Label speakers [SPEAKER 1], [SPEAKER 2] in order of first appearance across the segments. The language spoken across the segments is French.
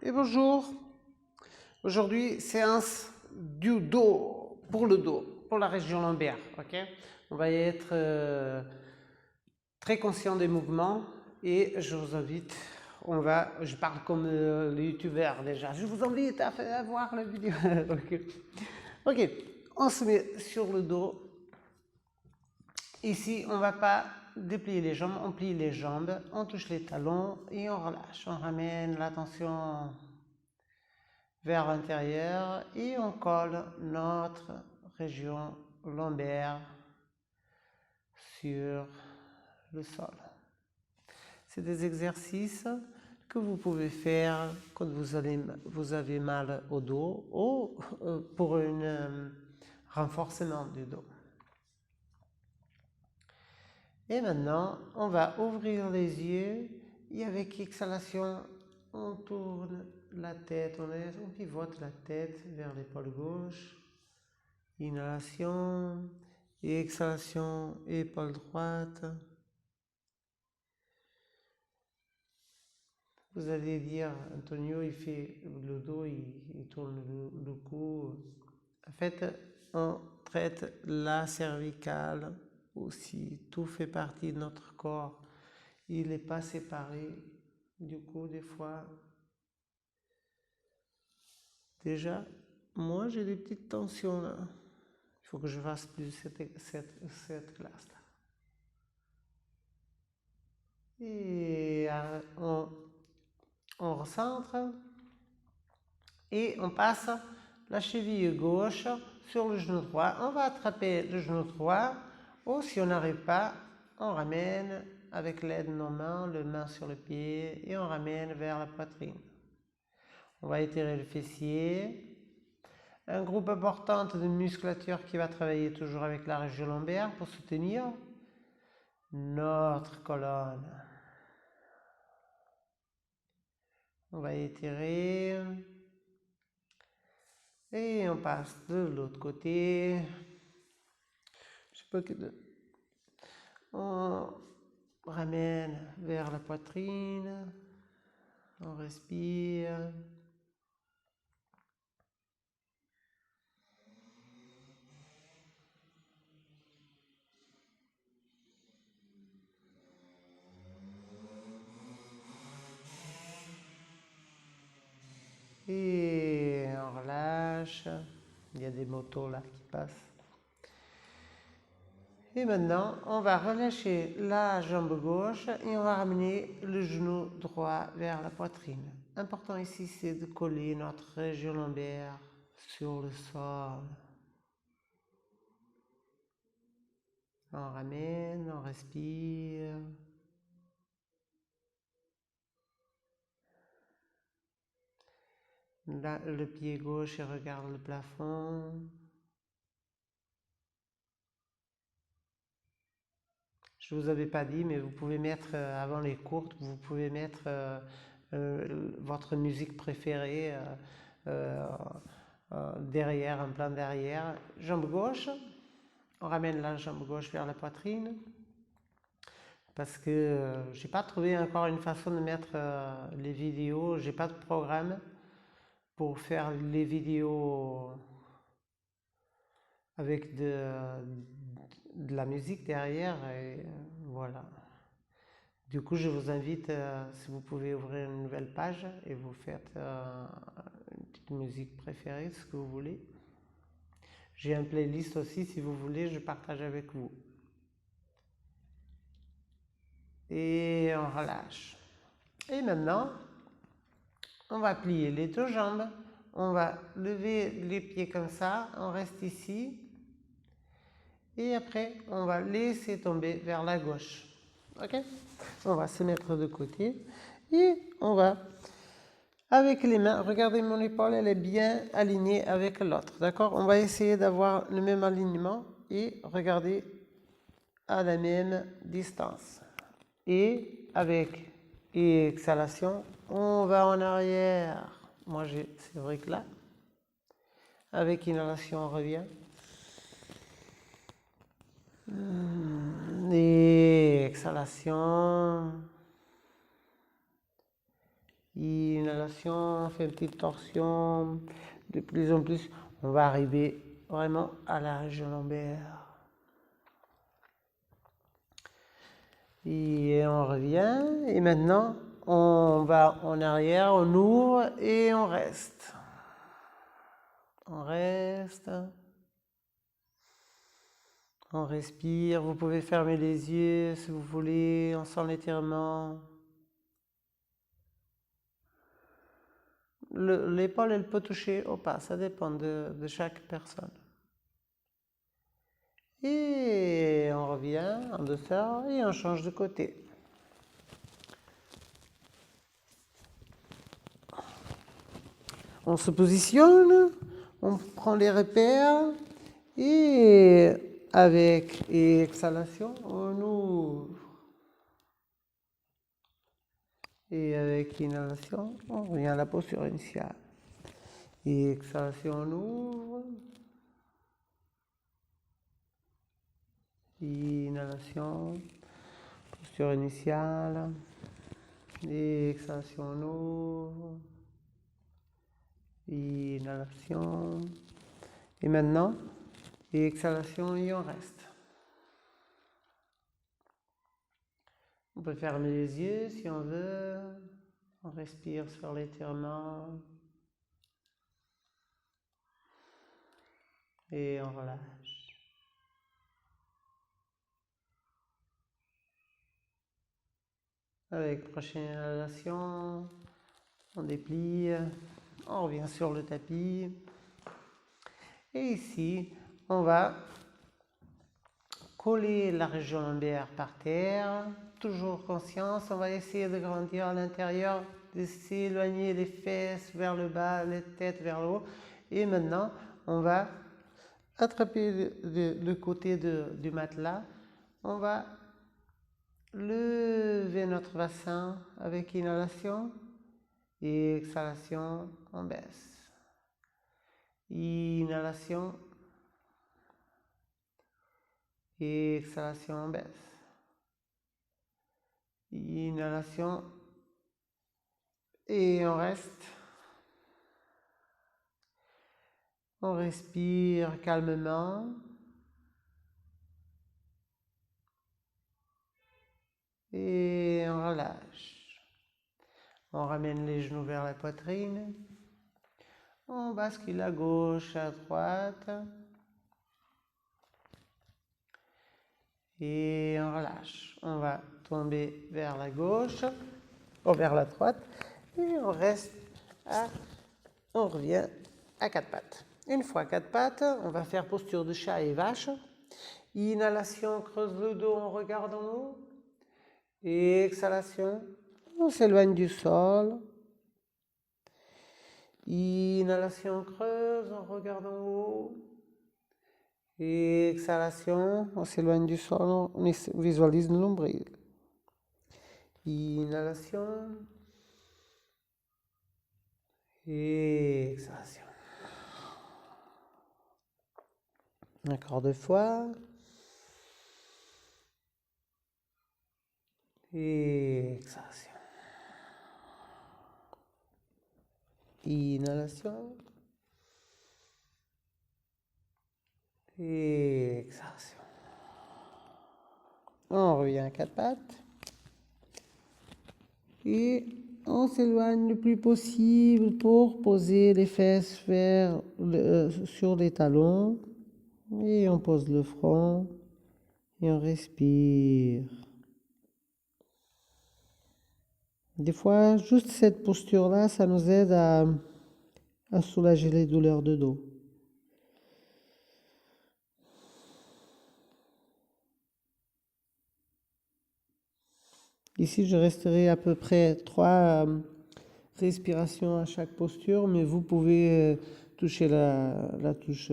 [SPEAKER 1] Et bonjour. Aujourd'hui, séance du dos, pour le dos, pour la région lombaire. Ok. On va y être très conscient des mouvements et je vous invite. Je parle comme les youtubeurs déjà. Je vous invite à voir la vidéo. Ok. Ok. On se met sur le dos. Ici, on ne va pas déplier les jambes, on plie les jambes, on touche les talons et on relâche. On ramène l'attention vers l'intérieur et on colle notre région lombaire sur le sol. C'est des exercices que vous pouvez faire quand vous avez mal au dos ou pour un renforcement du dos. Et maintenant, on va ouvrir les yeux et avec exhalation, on tourne la tête, on pivote la tête vers l'épaule gauche. Inhalation et exhalation, épaule droite. Vous allez dire, Antonio, il fait le dos, il tourne le cou. En fait, on traite la cervicale aussi. Tout fait partie de notre corps. Il n'est pas séparé. Du coup, des fois, déjà, moi, j'ai des petites tensions là. Il faut que je fasse plus cette classe-là. Et on recentre et on passe la cheville gauche sur le genou droit. On va attraper le genou droit ou si on n'arrive pas, on ramène avec l'aide de nos mains, le main sur le pied et on ramène vers la poitrine. On va étirer le fessier. Un groupe important de musculature qui va travailler toujours avec la région lombaire pour soutenir notre colonne. On va étirer. Et on passe de l'autre côté. Je sais pas que on ramène vers la poitrine. On respire. Et on relâche. Il y a des motos là qui passent. Et maintenant, on va relâcher la jambe gauche et on va ramener le genou droit vers la poitrine. Important ici, c'est de coller notre région lombaire sur le sol. On ramène, on respire. Là, le pied gauche, il regarde le plafond. Je ne vous avais pas dit, mais vous pouvez mettre, avant les cours, vous pouvez mettre votre musique préférée derrière, en plan derrière. Jambe gauche, on ramène la jambe gauche vers la poitrine. Parce que je n'ai pas trouvé encore une façon de mettre les vidéos, j'ai pas de programme pour faire les vidéos avec de la musique derrière et voilà. Du coup, je vous invite, si vous pouvez ouvrir une nouvelle page et vous faites une petite musique préférée, ce que vous voulez. J'ai un playlist aussi, si vous voulez, je partage avec vous. Et on relâche. Et maintenant, on va plier les deux jambes. On va lever les pieds comme ça. On reste ici. Et après, on va laisser tomber vers la gauche. Ok? On va se mettre de côté. Et on va, avec les mains, regardez mon épaule, elle est bien alignée avec l'autre. D'accord? On va essayer d'avoir le même alignement. Et regardez à la même distance. Et avec exhalation, on va en arrière. Moi, c'est vrai que là, avec inhalation, on revient. Et exhalation. Inhalation, on fait une petite torsion. De plus en plus, on va arriver vraiment à la région lombaire. Et on revient. Et maintenant, on va en arrière, on ouvre et on reste. On reste. On respire. Vous pouvez fermer les yeux si vous voulez. On sent l'étirement. L'épaule, elle peut toucher ou pas. Ça dépend de chaque personne. Et on revient en douceur et on change de côté. On se positionne, on prend les repères et avec exhalation, on ouvre. Et avec inhalation, on revient à la posture initiale. Et exhalation, on ouvre. Inhalation, posture initiale. Et exhalation, on ouvre. Inhalation. Et maintenant, exhalation et on reste. On peut fermer les yeux si on veut. On respire sur l'étirement. Et on relâche. Avec prochaine inhalation, on déplie. On revient sur le tapis. Et ici, on va coller la région lombaire par terre. Toujours conscience, on va essayer de grandir à l'intérieur, de s'éloigner les fesses vers le bas, les têtes vers le haut. Et maintenant, on va attraper le côté du matelas. On va lever notre bassin avec inhalation et exhalation, on baisse. Inhalation et exhalation, on baisse. Inhalation et on reste. On respire calmement. Et on relâche. On ramène les genoux vers la poitrine. On bascule à gauche, à droite. Et on relâche. On va tomber vers la gauche, ou vers la droite. Et on reste on revient à quatre pattes. Une fois quatre pattes, on va faire posture de chat et vache. Inhalation, creuse le dos, on regarde en haut. Et exhalation, on s'éloigne du sol. Inhalation, creuse, on regarde en haut. Et exhalation, on s'éloigne du sol, on visualise le nombril. Inhalation. Et exhalation. Encore deux fois. Et exhalation. Inhalation. Et exhalation. On revient à quatre pattes. Et on s'éloigne le plus possible pour poser les fesses sur les talons. Et on pose le front. Et on respire. Des fois, juste cette posture-là, ça nous aide à soulager les douleurs de dos. Ici, je resterai à peu près 3 respirations à chaque posture, mais vous pouvez toucher la touche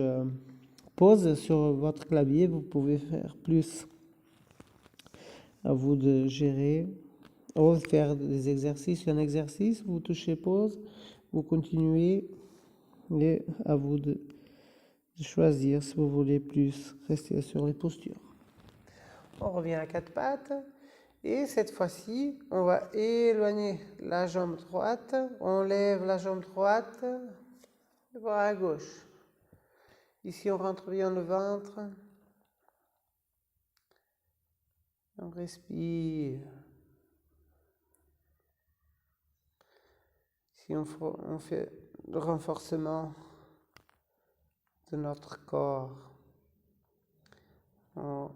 [SPEAKER 1] pause sur votre clavier. Vous pouvez faire plus. À vous de gérer. Ou faire des exercices. Un exercice, vous touchez pause, vous continuez. Et à vous de choisir si vous voulez plus rester sur les postures. On revient à quatre pattes. Et cette fois-ci, on va éloigner la jambe droite, on lève la jambe droite, le bras à gauche. Ici, on rentre bien le ventre. On respire. Ici, on fait le renforcement de notre corps. On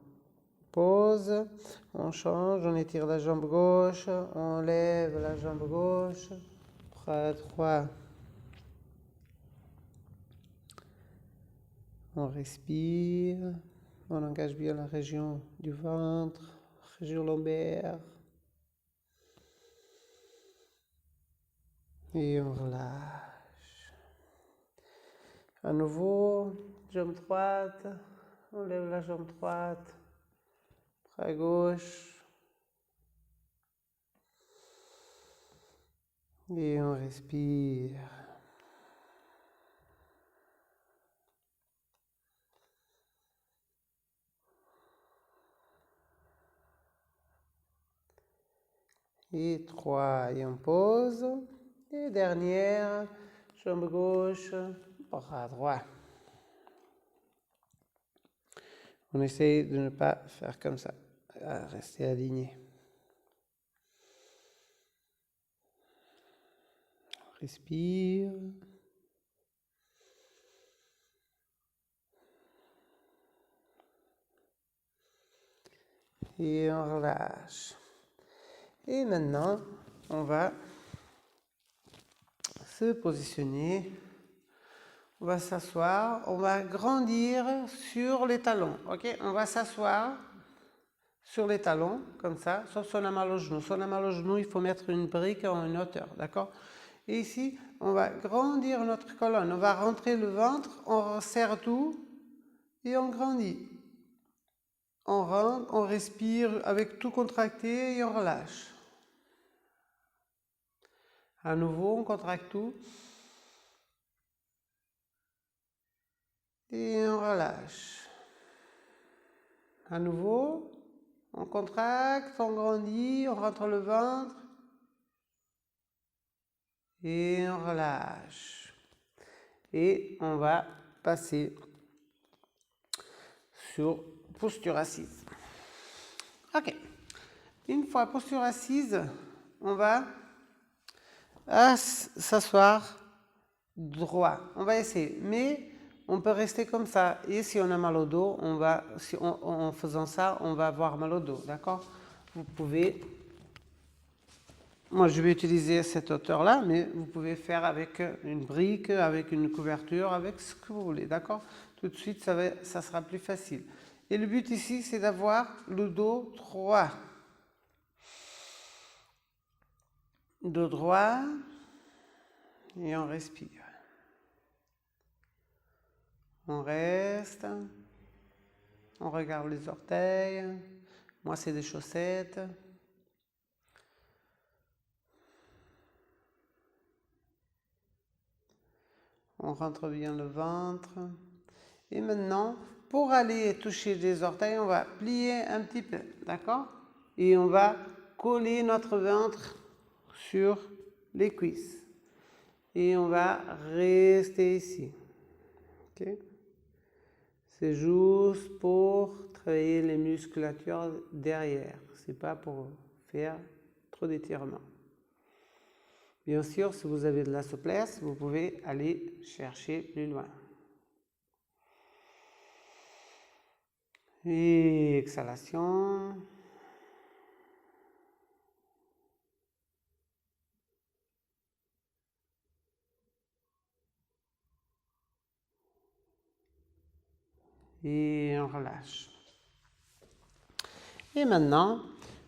[SPEAKER 1] pose, on change, on étire la jambe gauche, on lève la jambe gauche, bras droit. On respire, on engage bien la région du ventre, région lombaire. Et on relâche. À nouveau, jambe droite, on lève la jambe droite, bras gauche. Et on respire. Et 3, et on pose. Et dernière, jambe gauche, bras droit. On essaye de ne pas faire comme ça, rester aligné. Respire. Et on relâche. Et maintenant, on va se positionner. On va s'asseoir. On va grandir sur les talons. Ok? On va s'asseoir sur les talons, comme ça, sauf si on a mal au genou. Si on a mal au genou, il faut mettre une brique en une hauteur. D'accord? Et ici, on va grandir notre colonne. On va rentrer le ventre, on resserre tout et on grandit. On rentre, on respire avec tout contracté et on relâche. À nouveau, on contracte tout. Et on relâche. À nouveau, on contracte, on grandit, on rentre le ventre. Et on relâche. Et on va passer sur posture assise. Ok. Une fois posture assise, on va s'asseoir droit. On va essayer. Mais on peut rester comme ça. Et si on a mal au dos, en faisant ça, on va avoir mal au dos. D'accord? Vous pouvez... Moi, je vais utiliser cette hauteur-là, mais vous pouvez faire avec une brique, avec une couverture, avec ce que vous voulez. D'accord? Tout de suite, ça sera plus facile. Et le but ici, c'est d'avoir le dos droit. Dos droit. Et on respire. On reste. On regarde les orteils. Moi, c'est des chaussettes. On rentre bien le ventre. Et maintenant, pour aller toucher les orteils, on va plier un petit peu. D'accord? Et on va coller notre ventre sur les cuisses. Et on va rester ici. Ok? C'est juste pour travailler les musculatures derrière. C'est pas pour faire trop d'étirements. Bien sûr, si vous avez de la souplesse, vous pouvez aller chercher plus loin. Et exhalation. Et on relâche. Et maintenant,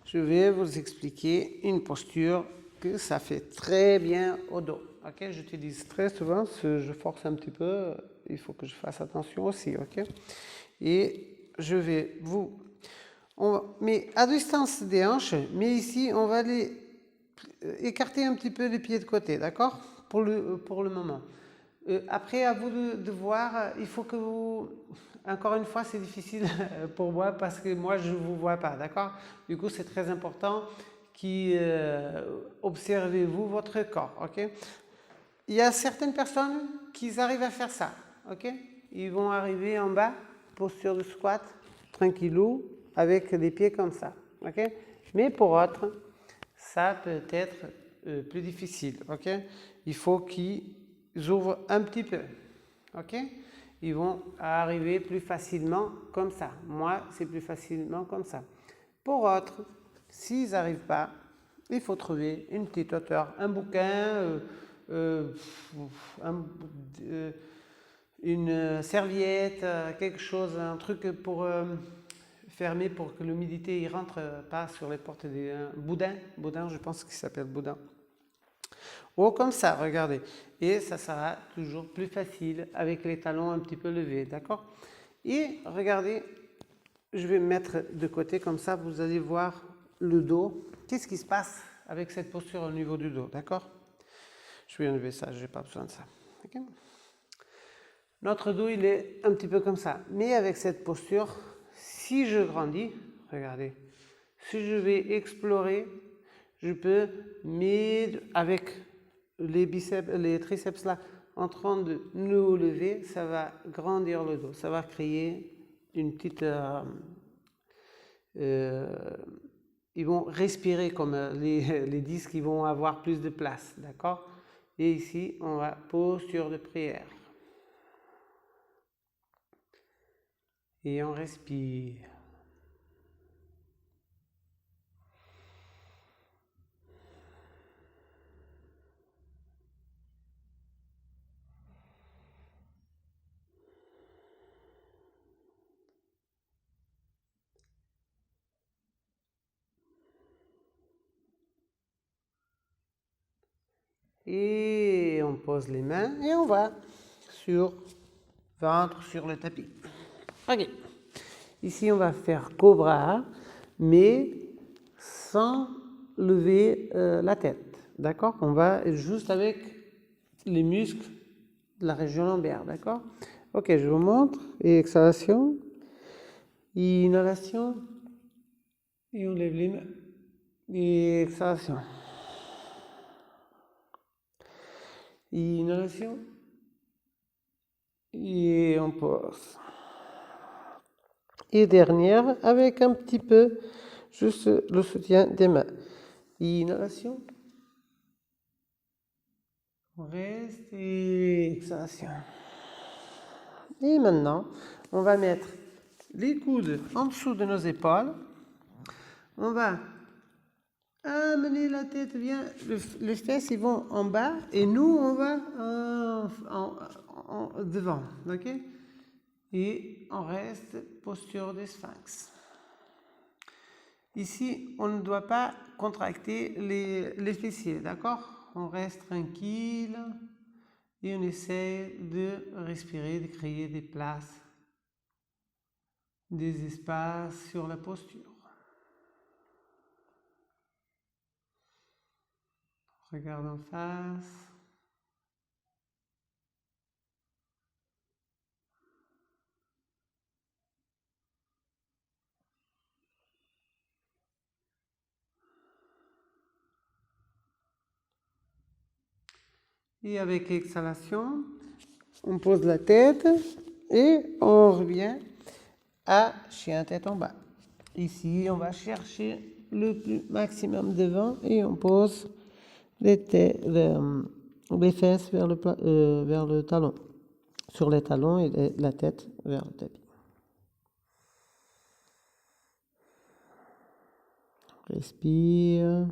[SPEAKER 1] je vais vous expliquer une posture que ça fait très bien au dos. Ok, j'utilise très souvent, je force un petit peu, il faut que je fasse attention aussi. Ok, et je vais on met à distance des hanches, mais ici on va aller écarter un petit peu les pieds de côté, d'accord, pour le moment. Après, à vous de voir, il faut que vous... Encore une fois, c'est difficile pour moi parce que moi, je ne vous vois pas, d'accord? Du coup, c'est très important observez-vous votre corps, ok? Il y a certaines personnes qui arrivent à faire ça, ok? Ils vont arriver en bas, posture de squat, tranquillou, avec les pieds comme ça, ok? Mais pour d'autres, ça peut être plus difficile, ok? Il faut qu'ils ouvrent un petit peu, ok? Ils vont arriver plus facilement comme ça. Moi, c'est plus facilement comme ça. Pour d'autres, s'ils n'arrivent pas, il faut trouver une petite hauteur, un bouquin, une serviette, quelque chose, un truc pour fermer pour que l'humidité ne rentre pas sur les portes des boudin, je pense qu'il s'appelle boudin. Ou comme ça, regardez. Et ça sera toujours plus facile avec les talons un petit peu levés, d'accord? Et regardez, je vais me mettre de côté comme ça, vous allez voir le dos. Qu'est-ce qui se passe avec cette posture au niveau du dos, d'accord? Je vais enlever ça, je n'ai pas besoin de ça. Okay? Notre dos, il est un petit peu comme ça. Mais avec cette posture, si je grandis, regardez, si je vais explorer, je peux, mais avec les biceps, les triceps là, en train de nous lever, ça va grandir le dos. Ça va créer une petite... ils vont respirer comme les disques, ils vont avoir plus de place, d'accord? Et ici, on va posture de prière. Et on respire. Et on pose les mains et on va sur ventre sur le tapis. Ok. Ici, on va faire cobra, mais sans lever la tête. D'accord? On va juste avec les muscles de la région lombaire. D'accord? Ok, je vous montre. Et exhalation. Inhalation. Et on lève les mains. Et exhalation. Inhalation. Et on pose. Et dernière, avec un petit peu, juste le soutien des mains. Inhalation. On reste et exhalation. Et maintenant, on va mettre les coudes en dessous de nos épaules. On va amener la tête bien, les fesses ils vont en bas et nous on va devant, ok? Et on reste posture de sphinx. Ici, on ne doit pas contracter les fessiers, d'accord? On reste tranquille et on essaie de respirer, de créer des places, des espaces sur la posture. Regarde en face. Et avec l'exhalation, on pose la tête et on revient à chien tête en bas. Ici, on va chercher le plus maximum devant et on pose les fesses vers le talon. Sur les talons et la tête vers le tapis. Respire.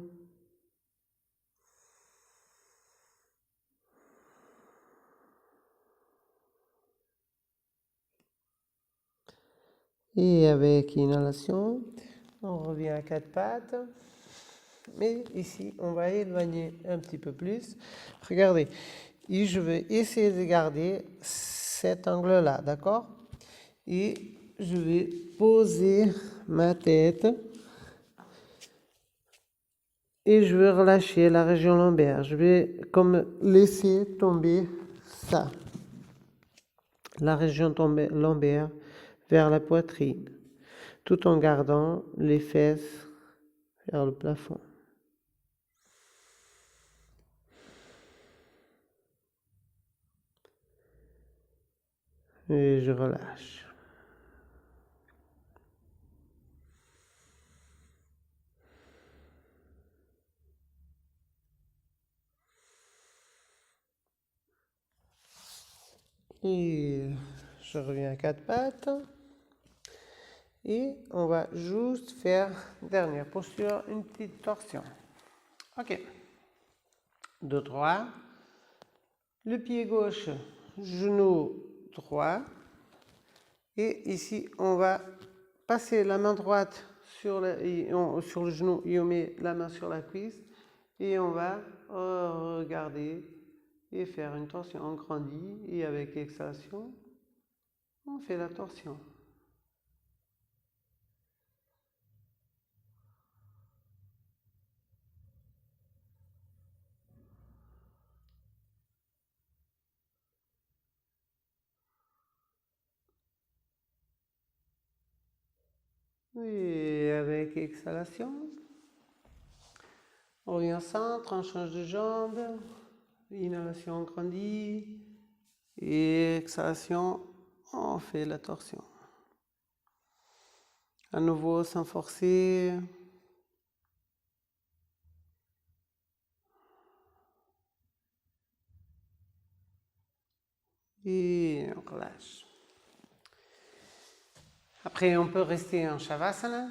[SPEAKER 1] Et avec inhalation, on revient à quatre pattes. Mais ici, on va éloigner un petit peu plus. Regardez, et je vais essayer de garder cet angle-là, d'accord? Et je vais poser ma tête et je vais relâcher la région lombaire. Je vais comme laisser tomber ça, la région lombaire vers la poitrine, tout en gardant les fesses vers le plafond. Et je relâche. Et je reviens à quatre pattes. Et on va juste faire, dernière posture, une petite torsion. Ok. Dos droit. Le pied gauche, genou droit. Et ici, on va passer la main droite sur le genou et on met la main sur la cuisse. Et on va regarder et faire une torsion. On grandit et avec exhalation, on fait la torsion. Et avec exhalation, on revient au centre, on change de jambe. Inhalation, on grandit. Et exhalation, on fait la torsion. À nouveau, sans forcer. Et on relâche. Après, on peut rester en Shavasana.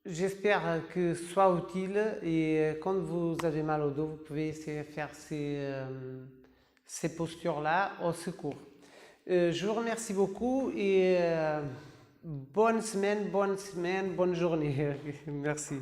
[SPEAKER 1] J'espère que ce soit utile et quand vous avez mal au dos, vous pouvez essayer de faire ces postures-là au secours. Je vous remercie beaucoup et bonne semaine, bonne journée. Merci.